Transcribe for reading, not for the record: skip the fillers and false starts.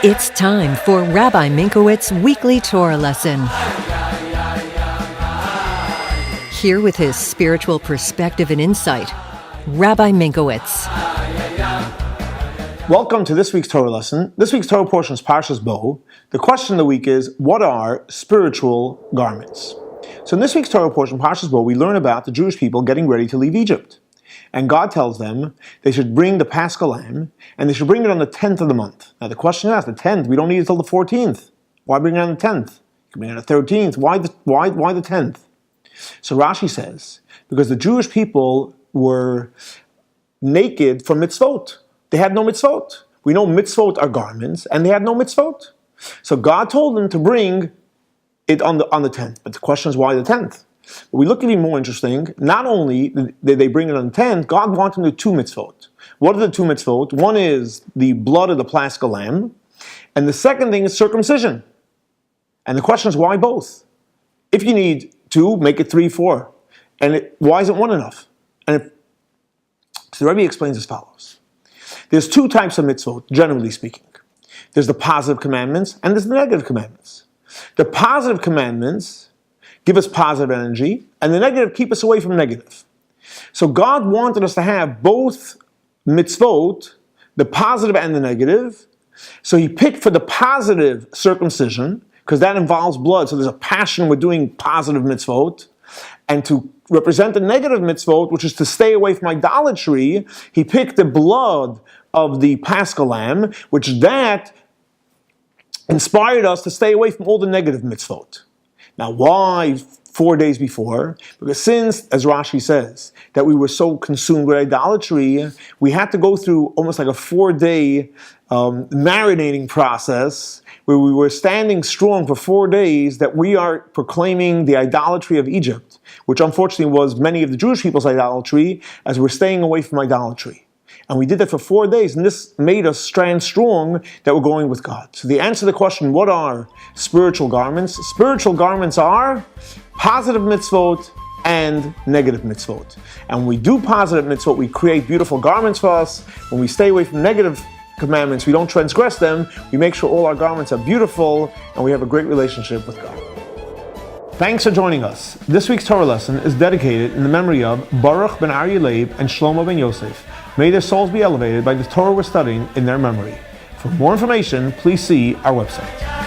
It's time for Rabbi Minkowicz's weekly Torah lesson. Here with his spiritual perspective and insight, Rabbi Minkowicz. Welcome to this week's Torah lesson. This week's Torah portion is Parsha's Bo. The question of the week is, what are spiritual garments? So in this week's Torah portion, Parsha's Bo, we learn about the Jewish people getting ready to leave Egypt. And God tells them they should bring the Paschal lamb, and they should bring it on the 10th of the month. Now the question is, the 10th, we don't need it until the 14th. Why bring it on the 10th? You can bring it on the 13th. Why the 10th? So Rashi says, because the Jewish people were naked from mitzvot. They had no mitzvot. We know mitzvot are garments, and they had no mitzvot. So God told them to bring it on the 10th. But the question is, why the 10th? But we look at it more interesting. Not only did they bring it on the 10th, God wanted them to do two mitzvot. What are the two mitzvot? One is the blood of the Paschal lamb, and the second thing is circumcision. And the question is, why both? If you need two, make it 3, 4. And why isn't one enough? So the Rebbe explains as follows. There's two types of mitzvot, generally speaking. There's the positive commandments and there's the negative commandments. The positive commandments give us positive energy, and the negative keep us away from negative. So God wanted us to have both mitzvot, the positive and the negative. So He picked for the positive circumcision, because that involves blood, so there's a passion with doing positive mitzvot. And to represent the negative mitzvot, which is to stay away from idolatry, He picked the blood of the Paschal lamb, which that inspired us to stay away from all the negative mitzvot. Now, why 4 days before? Because since, as Rashi says, that we were so consumed with idolatry, we had to go through almost like a 4-day marinating process where we were standing strong for 4 days that we are proclaiming the idolatry of Egypt, which unfortunately was many of the Jewish people's idolatry, as we're staying away from idolatry. And we did that for 4 days, and this made us stand strong that we're going with God. So the answer to the question, what are spiritual garments? Spiritual garments are positive mitzvot and negative mitzvot. And when we do positive mitzvot, we create beautiful garments for us. When we stay away from negative commandments, we don't transgress them, we make sure all our garments are beautiful, and we have a great relationship with God. Thanks for joining us. This week's Torah lesson is dedicated in the memory of Baruch ben Aryeh Leib and Shlomo ben Yosef. May their souls be elevated by the Torah we're studying in their memory. For more information, please see our website.